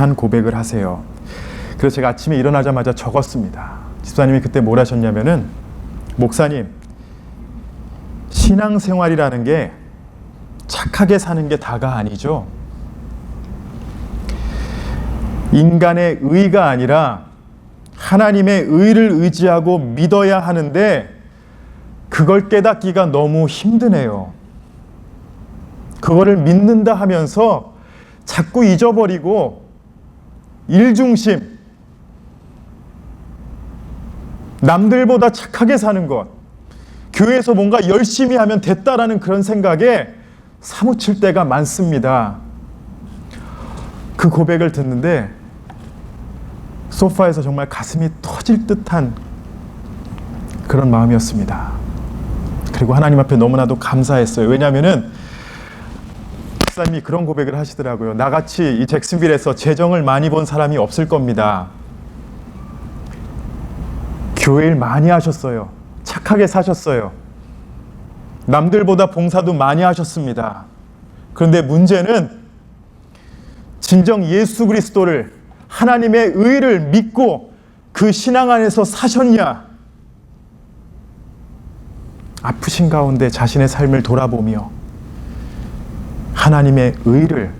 한 고백을 하세요. 그래서 제가 아침에 일어나자마자 적었습니다. 집사님이 그때 뭘 하셨냐면은, 목사님, 신앙생활이라는 게 착하게 사는 게 다가 아니죠. 인간의 의가 아니라 하나님의 의를 의지하고 믿어야 하는데 그걸 깨닫기가 너무 힘드네요. 그거를 믿는다 하면서 자꾸 잊어버리고 일중심, 남들보다 착하게 사는 것, 교회에서 뭔가 열심히 하면 됐다라는 그런 생각에 사무칠 때가 많습니다. 그 고백을 듣는데 소파에서 정말 가슴이 터질 듯한 그런 마음이었습니다. 그리고 하나님 앞에 너무나도 감사했어요. 왜냐하면은 목사님이 그런 고백을 하시더라고요. 나같이 이 잭슨빌에서 재정을 많이 본 사람이 없을 겁니다. 교회 일 많이 하셨어요. 착하게 사셨어요. 남들보다 봉사도 많이 하셨습니다. 그런데 문제는 진정 예수 그리스도를, 하나님의 의를 믿고 그 신앙 안에서 사셨냐? 아프신 가운데 자신의 삶을 돌아보며 하나님의 의를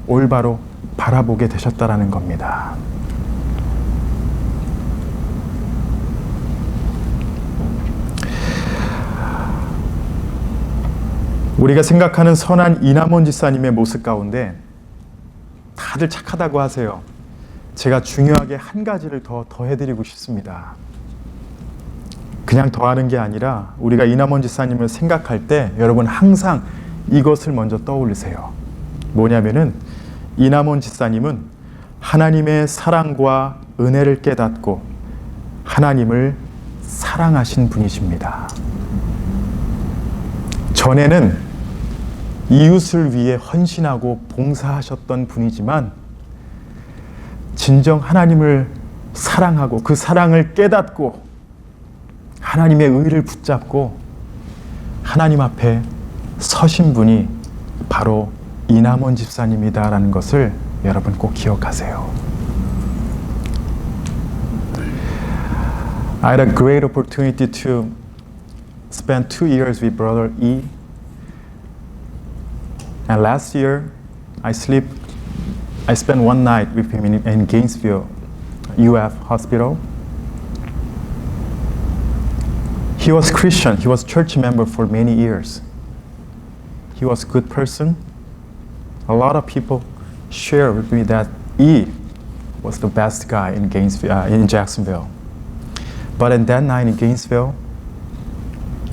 올바로 바라보게 되셨다라는 겁니다. 우리가 생각하는 선한 이남원 집사님의 모습 가운데 다들 착하다고 하세요. 제가 중요하게 한 가지를 더 더해드리고 싶습니다. 그냥 더하는 게 아니라 우리가 이남원 집사님을 생각할 때 여러분 항상 이것을 먼저 떠올리세요. 뭐냐면은 이남원 집사님은 하나님의 사랑과 은혜를 깨닫고 하나님을 사랑하신 분이십니다. 전에는 이웃을 위해 헌신하고 봉사하셨던 분이지만 진정 하나님을 사랑하고 그 사랑을 깨닫고 하나님의 의를 붙잡고 하나님 앞에 서신 분이 바로 이남원 집사님이다라는 것을 여러분 꼭 기억하세요. I had a great opportunity to spend 2 years with Brother E. And last year, I spent one night with him in Gainesville UF Hospital. He was Christian. He was church member for many years. He was a good person. A lot of people share with me that E was the best guy in in Jacksonville. But in that night in Gainesville,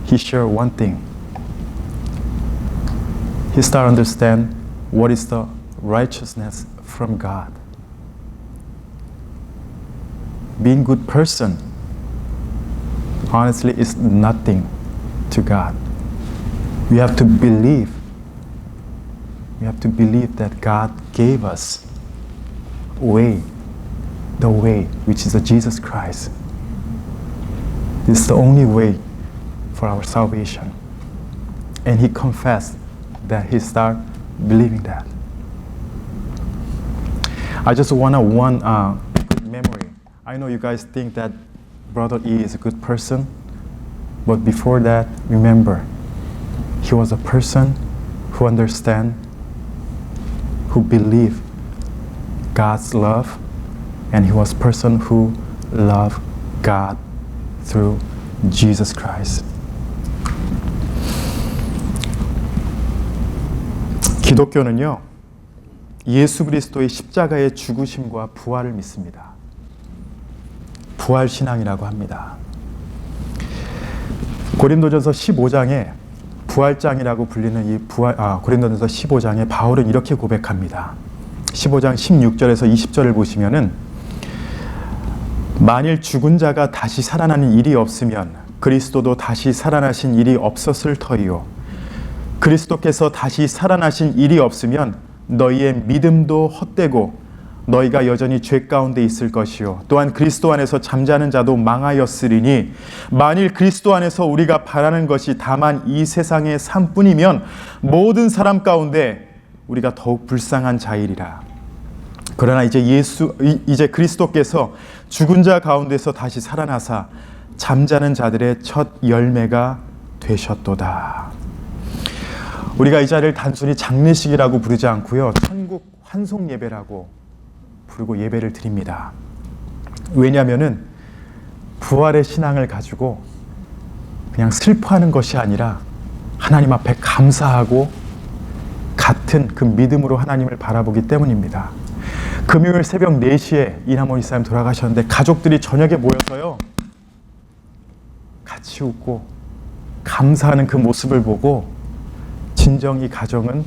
he shared one thing. He started to understand what is the righteousness from God. Being a good person, honestly, is nothing to God. We have to believe. We have to believe that God gave us the way, which is Jesus Christ. This is the only way for our salvation. And he confessed that he started believing that. I just want one good memory. I know you guys think that Brother E is a good person, but before that, remember, he was a person who understands, who believed God's love, and he was a person who loved God through Jesus Christ. 기독교는요, 예수 그리스도의 십자가의 죽으심과 부활을 믿습니다. 부활신앙이라고 합니다. 고린도전서 15장에 부활장이라고 불리는 이 고린도전서 15장에 바울은 이렇게 고백합니다. 15장 16절에서 20절을 보시면은 만일 죽은 자가 다시 살아나는 일이 없으면 그리스도도 다시 살아나신 일이 없었을 터이요. 그리스도께서 다시 살아나신 일이 없으면 너희의 믿음도 헛되고 너희가 여전히 죄 가운데 있을 것이요. 또한 그리스도 안에서 잠자는 자도 망하였으리니 만일 그리스도 안에서 우리가 바라는 것이 다만 이 세상의 삶뿐이면 모든 사람 가운데 우리가 더욱 불쌍한 자이리라. 그러나 이제 그리스도께서 죽은 자 가운데서 다시 살아나사 잠자는 자들의 첫 열매가 되셨도다. 우리가 이 자리를 단순히 장례식이라고 부르지 않고요, 천국 환송 예배라고 부르고 예배를 드립니다. 왜냐하면은 부활의 신앙을 가지고 그냥 슬퍼하는 것이 아니라 하나님 앞에 감사하고 같은 그 믿음으로 하나님을 바라보기 때문입니다. 금요일 새벽 4시에 이남원 이사님 돌아가셨는데 가족들이 저녁에 모여서요, 같이 웃고 감사하는 그 모습을 보고 진정 이 가정은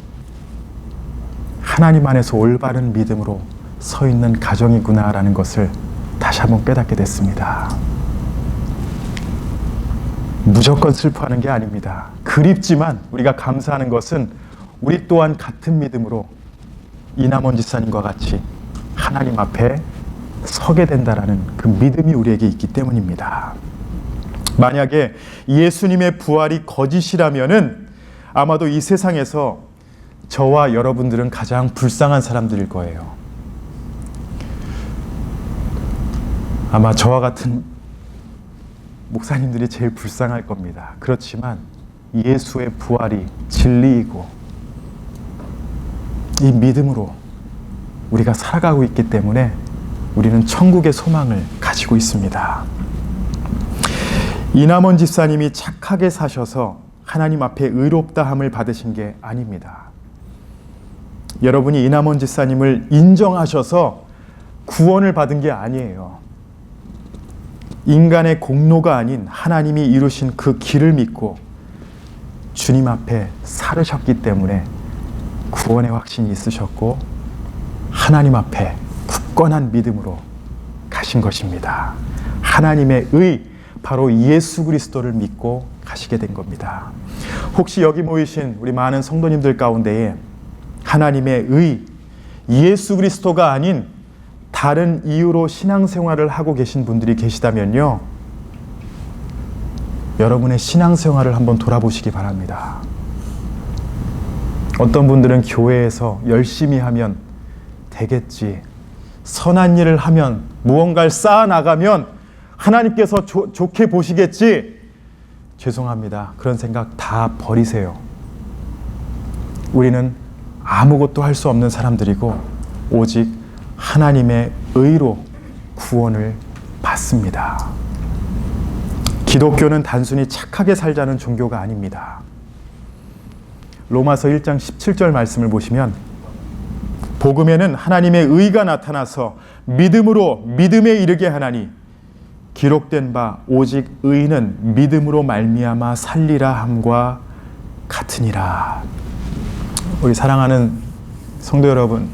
하나님 안에서 올바른 믿음으로 서 있는 가정이구나라는 것을 다시 한번 깨닫게 됐습니다. 무조건 슬퍼하는 게 아닙니다. 그립지만 우리가 감사하는 것은 우리 또한 같은 믿음으로 이남원 지사님과 같이 하나님 앞에 서게 된다라는 그 믿음이 우리에게 있기 때문입니다. 만약에 예수님의 부활이 거짓이라면은 아마도 이 세상에서 저와 여러분들은 가장 불쌍한 사람들일 거예요. 아마 저와 같은 목사님들이 제일 불쌍할 겁니다. 그렇지만 예수의 부활이 진리이고 이 믿음으로 우리가 살아가고 있기 때문에 우리는 천국의 소망을 가지고 있습니다. 이남원 집사님이 착하게 사셔서 하나님 앞에 의롭다함을 받으신 게 아닙니다. 여러분이 이남원 집사님을 인정하셔서 구원을 받은 게 아니에요. 인간의 공로가 아닌 하나님이 이루신 그 길을 믿고 주님 앞에 살으셨기 때문에 구원의 확신이 있으셨고 하나님 앞에 굳건한 믿음으로 가신 것입니다. 하나님의 의, 바로 예수 그리스도를 믿고 가시게 된 겁니다. 혹시 여기 모이신 우리 많은 성도님들 가운데에 하나님의 의, 예수 그리스도가 아닌 다른 이유로 신앙생활을 하고 계신 분들이 계시다면요, 여러분의 신앙생활을 한번 돌아보시기 바랍니다. 어떤 분들은 교회에서 열심히 하면 되겠지, 선한 일을 하면, 무언가를 쌓아나가면 하나님께서 좋게 보시겠지. 죄송합니다. 그런 생각 다 버리세요. 우리는 아무것도 할 수 없는 사람들이고 오직 하나님의 의로 구원을 받습니다. 기독교는 단순히 착하게 살자는 종교가 아닙니다. 로마서 1장 17절 말씀을 보시면 복음에는 하나님의 의가 나타나서 믿음으로 믿음에 이르게 하나니 기록된 바 오직 의인은 믿음으로 말미암아 살리라 함과 같으니라. 우리 사랑하는 성도 여러분,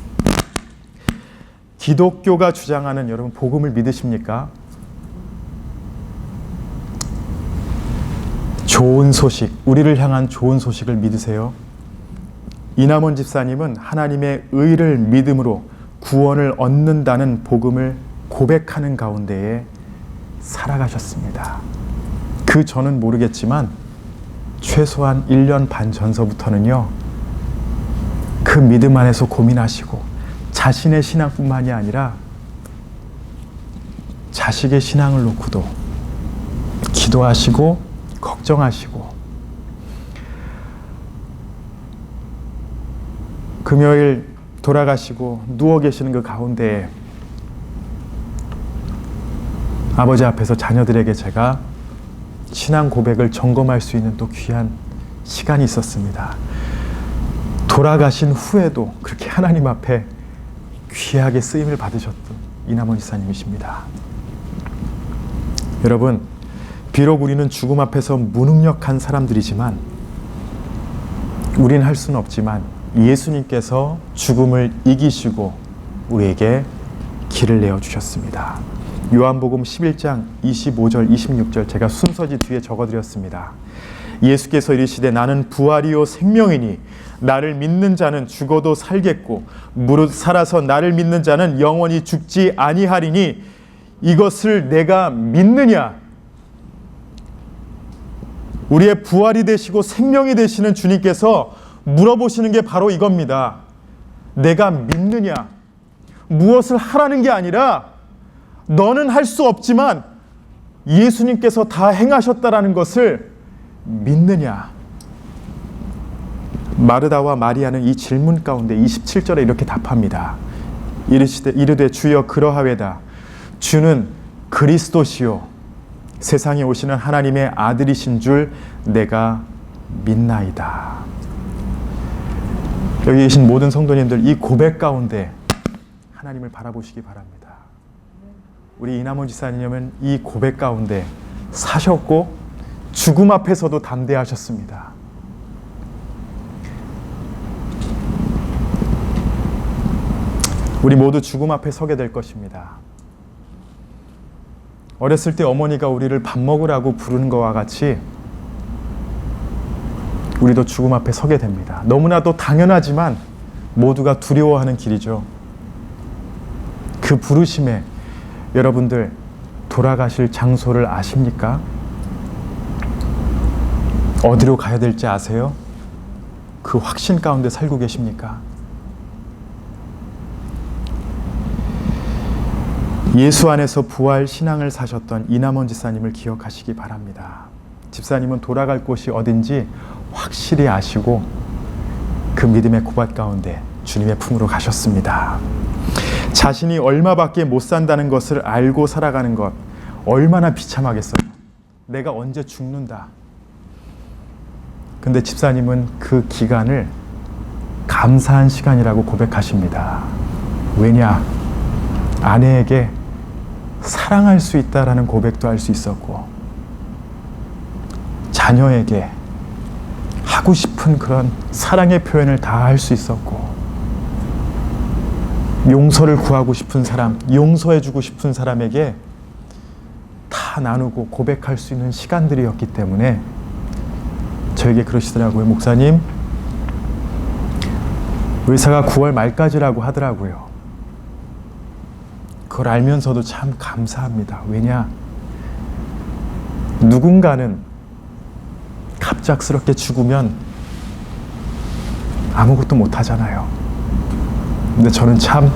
기독교가 주장하는 여러분 복음을 믿으십니까? 좋은 소식, 우리를 향한 좋은 소식을 믿으세요? 이남원 집사님은 하나님의 의를 믿음으로 구원을 얻는다는 복음을 고백하는 가운데에 살아가셨습니다. 그 전은 모르겠지만 최소한 1년 반 전서부터는요, 그 믿음 안에서 고민하시고 자신의 신앙뿐만이 아니라 자식의 신앙을 놓고도 기도하시고 걱정하시고, 금요일 돌아가시고 누워 계시는 그 가운데에 아버지 앞에서 자녀들에게 제가 신앙 고백을 점검할 수 있는 또 귀한 시간이 있었습니다. 돌아가신 후에도 그렇게 하나님 앞에 귀하게 쓰임을 받으셨던 이남원 지사님이십니다. 여러분, 비록 우리는 죽음 앞에서 무능력한 사람들이지만, 우린 할 수는 없지만 예수님께서 죽음을 이기시고 우리에게 길을 내어주셨습니다. 요한복음 11장 25절 26절 제가 순서지 뒤에 적어드렸습니다. 예수께서 이르시되 나는 부활이요 생명이니 나를 믿는 자는 죽어도 살겠고 무릇 살아서 나를 믿는 자는 영원히 죽지 아니하리니 이것을 내가 믿느냐? 우리의 부활이 되시고 생명이 되시는 주님께서 물어보시는 게 바로 이겁니다. 내가 믿느냐? 무엇을 하라는 게 아니라 너는 할 수 없지만 예수님께서 다 행하셨다라는 것을 믿느냐? 마르다와 마리아는 이 질문 가운데 27절에 이렇게 답합니다. 이르되 주여 그러하외다. 주는 그리스도시요 세상에 오시는 하나님의 아들이신 줄 내가 믿나이다. 여기 계신 모든 성도님들, 이 고백 가운데 하나님을 바라보시기 바랍니다. 우리 이남원 지사님은 이 고백 가운데 사셨고 죽음 앞에서도 담대하셨습니다. 우리 모두 죽음 앞에 서게 될 것입니다. 어렸을 때 어머니가 우리를 밥 먹으라고 부르는 것과 같이 우리도 죽음 앞에 서게 됩니다. 너무나도 당연하지만 모두가 두려워하는 길이죠. 그 부르심에 여러분들 돌아가실 장소를 아십니까? 어디로 가야 될지 아세요? 그 확신 가운데 살고 계십니까? 예수 안에서 부활 신앙을 사셨던 이남원 집사님을 기억하시기 바랍니다. 집사님은 돌아갈 곳이 어딘지 확실히 아시고 그 믿음의 고백 가운데 주님의 품으로 가셨습니다. 자신이 얼마밖에 못 산다는 것을 알고 살아가는 것 얼마나 비참하겠어요. 내가 언제 죽는다. 근데 집사님은 그 기간을 감사한 시간이라고 고백하십니다. 왜냐? 아내에게 사랑할 수 있다라는 고백도 할 수 있었고, 자녀에게 하고 싶은 그런 사랑의 표현을 다 할 수 있었고, 용서를 구하고 싶은 사람, 용서해주고 싶은 사람에게 다 나누고 고백할 수 있는 시간들이었기 때문에 저에게 그러시더라고요. 목사님, 의사가 9월 말까지라고 하더라고요. 그걸 알면서도 참 감사합니다. 왜냐? 누군가는 갑작스럽게 죽으면 아무것도 못 하잖아요. 근데 저는 참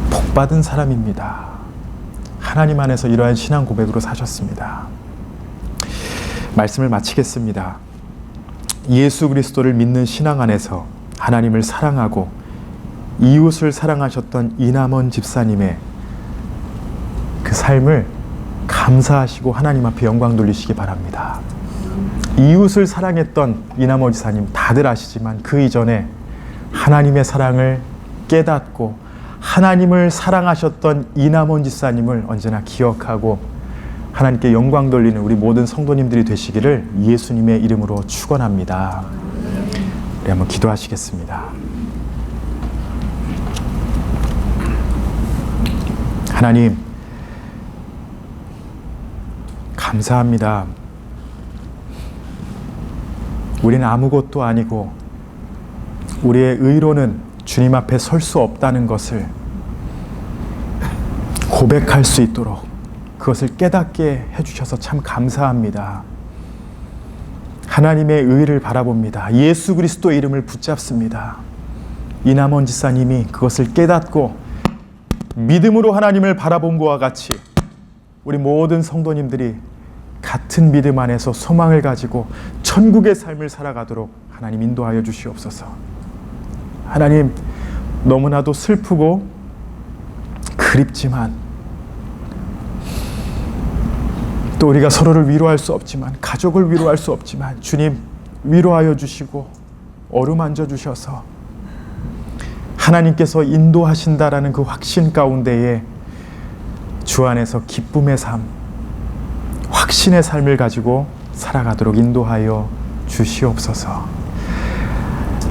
복받은 사람입니다. 하나님 안에서 이러한 신앙 고백으로 사셨습니다. 말씀을 마치겠습니다. 예수 그리스도를 믿는 신앙 안에서 하나님을 사랑하고 이웃을 사랑하셨던 이남원 집사님의 그 삶을 감사하시고 하나님 앞에 영광 돌리시기 바랍니다. 이웃을 사랑했던 이남원 집사님 다들 아시지만 그 이전에 하나님의 사랑을 깨닫고 하나님을 사랑하셨던 이남원 집사님을 언제나 기억하고 하나님께 영광 돌리는 우리 모든 성도님들이 되시기를 예수님의 이름으로 축원합니다. 우리 한번 기도하시겠습니다. 하나님, 감사합니다. 우리는 아무것도 아니고 우리의 의로는 주님 앞에 설 수 없다는 것을 고백할 수 있도록 그것을 깨닫게 해주셔서 참 감사합니다. 하나님의 의를 바라봅니다. 예수 그리스도의 이름을 붙잡습니다. 이남원 집사님이 그것을 깨닫고 믿음으로 하나님을 바라본 것과 같이 우리 모든 성도님들이 같은 믿음 안에서 소망을 가지고 천국의 삶을 살아가도록 하나님 인도하여 주시옵소서. 하나님, 너무나도 슬프고 그립지만 또 우리가 서로를 위로할 수 없지만, 가족을 위로할 수 없지만 주님 위로하여 주시고 어루만져 주셔서 하나님께서 인도하신다라는 그 확신 가운데에 주 안에서 기쁨의 삶, 확신의 삶을 가지고 살아가도록 인도하여 주시옵소서.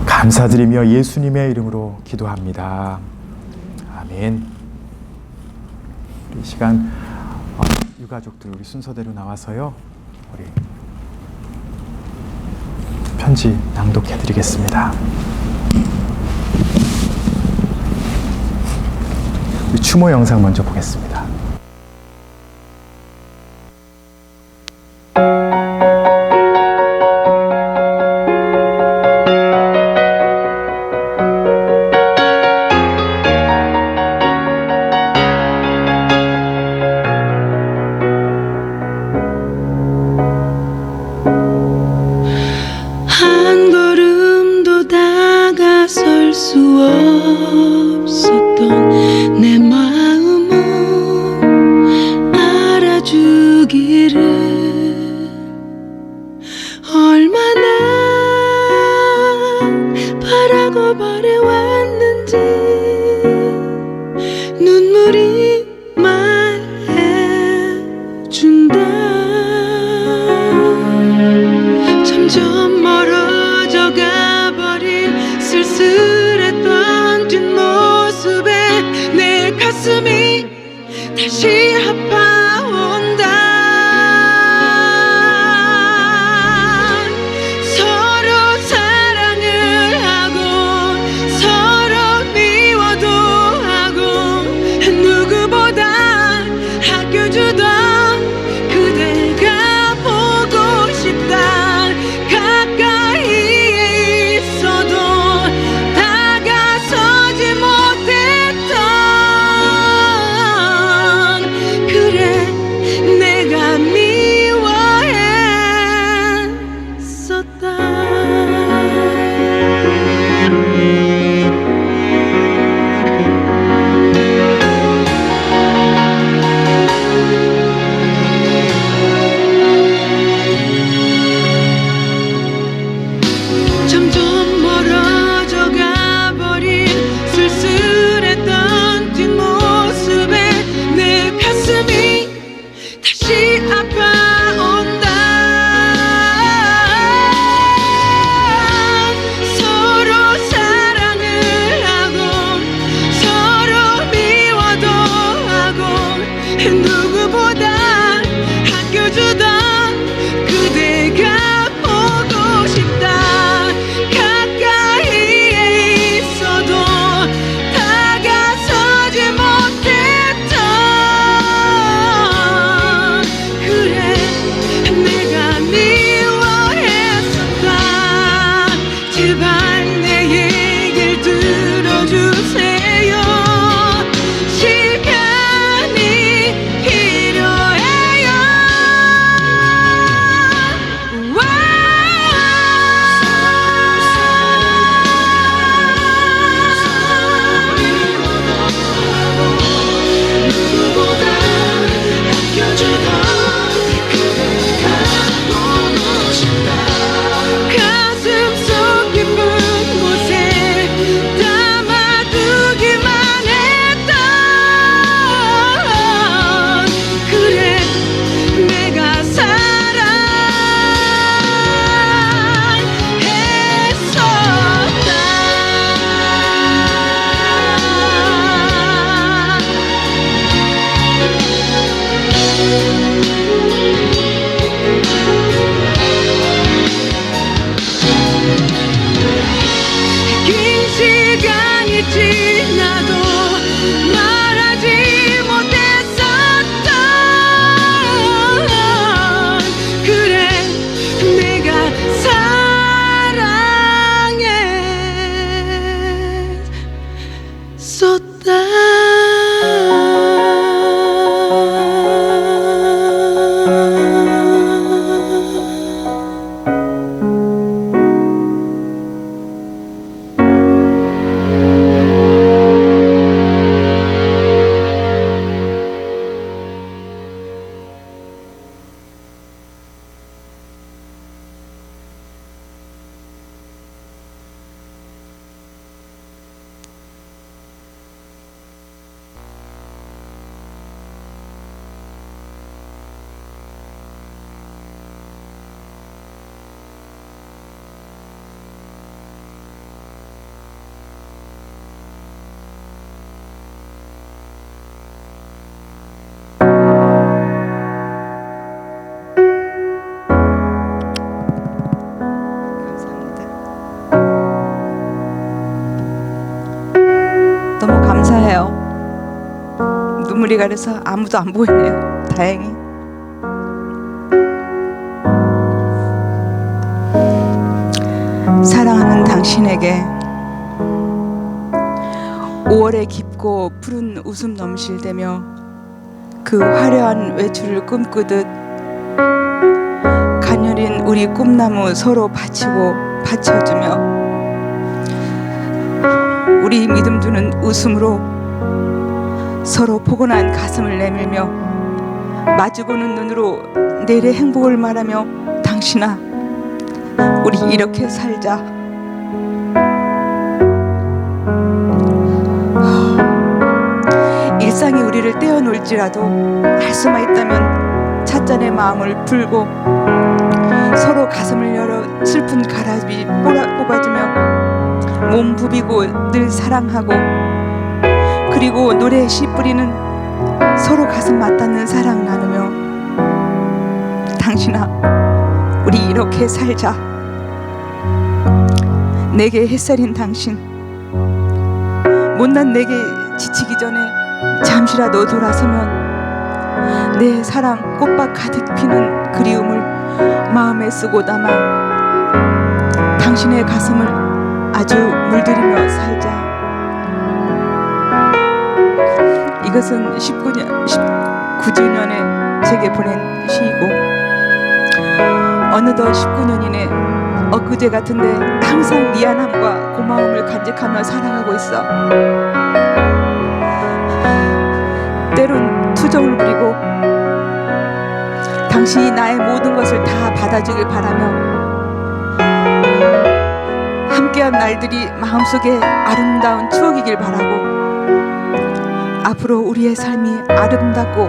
감사드리며 예수님의 이름으로 기도합니다. 아멘. 이 시간 유가족들 우리 순서대로 나와서요, 우리 편지 낭독해 드리겠습니다. 우리 추모 영상 먼저 보겠습니다. 멀어져 가버린 쓸쓸했던 뒷모습에 내 가슴이 다시 아파온다. 서로 사랑을 하고 서로 미워도 하고 누구보다 아껴주던 그대가 보고 싶다. 가까이에 있어도 다가서지 못했던 그래 내가 미워했었다. 점점 멀어져 가버린 쓸쓸했던 뒷모습에 내 가슴이 다시 아파온다. 서로 사랑을 하고 서로 미워도 하고 누구보다 아껴주던 그대가 보고 싶다. 가까이에 있어도 다가서지 못했던 그래 내가 미워했었다. 제발 내 얘기를 들어주세요. 시간이 필요해요. 누구보다 아껴주던 그대가 보고 싶다. 가슴 속 깊은 곳에 담아두기만 했던 그래 내가 사랑했었다. 긴 시간이 지나도 말하지 못했었던 그래 내가 너무 감사해요. 눈물이 가려서 아무도 안 보이네요. 다행히. 사랑하는 당신에게 5월의 깊고 푸른 웃음 넘실대며 그 화려한 외출을 꿈꾸듯 가녀린 우리 꿈나무 서로 바치고 받쳐주며 우리 믿음 주는 웃음으로 서로 포근한 가슴을 내밀며 마주보는 눈으로 내일의 행복을 말하며 당신아 우리 이렇게 살자. 일상이 우리를 떼어놓을지라도 할 수만 있다면 찻잔의 마음을 풀고 서로 가슴을 열어 슬픈 가라비 뽑아주며 몸 부비고 늘 사랑하고, 그리고 노래 시 뿌리는 서로 가슴 맞닿는 사랑 나누며, 당신아 우리 이렇게 살자. 내게 햇살인 당신, 못난 내게 지치기 전에 잠시라도 돌아서면 내 사랑 꽃밭 가득 피는 그리움을 마음에 쓰고 담아 당신의 가슴을 아주 물들이며 살자. 이것은 19주년에 제게 보낸 시이고, 어느덧 19년이네. 엊그제 같은데 항상 미안함과 고마움을 간직하며 살아가고 있어. 때론 투정을 부리고 당신이 나의 모든 것을 다 받아주길 바라며, 함께한 날들이 마음속에 아름다운 추억이길 바라고, 앞으로 우리의 삶이 아름답고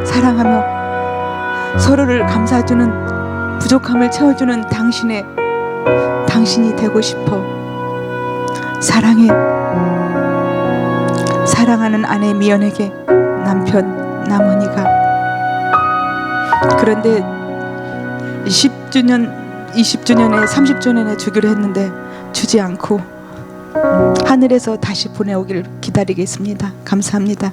사랑하며 서로를 감싸주는, 부족함을 채워주는 당신이 되고 싶어. 사랑해. 사랑하는 아내 미연에게 남편 남원이가. 그런데 10주년, 20주년에 30주년에 주기로 했는데 주지 않고 하늘에서 다시 보내오길 기다리겠습니다. 감사합니다.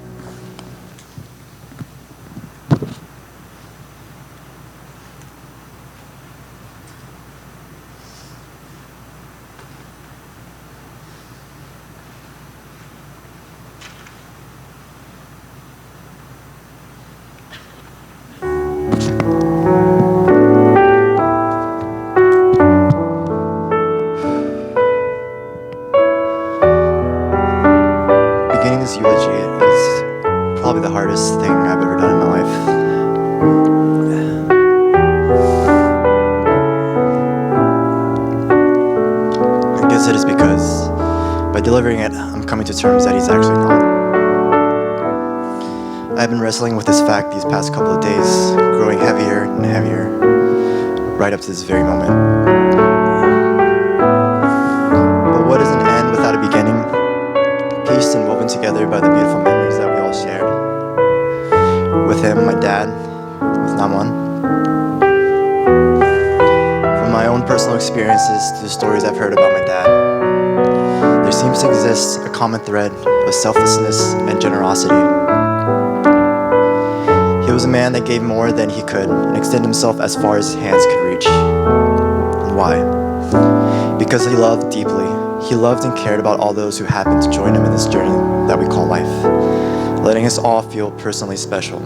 Beginning this eulogy is probably the hardest thing I've ever done in my life. I guess it is because by delivering it, I'm coming to terms that he's actually not. I've been wrestling with this fact these past couple of days, growing heavier and heavier, right up to this very moment. But what is an end without a beginning? Pieced and woven together by the beautiful memories that we all shared. With him, my dad, with Namwon. From my own personal experiences to the stories I've heard about my dad, there seems to exist a common thread of selflessness and generosity. He was a man that gave more than he could and extended himself as far as his hands could reach. And why? Because he loved deeply. He loved and cared about all those who happened to join him in this journey that we call life, letting us all feel personally special.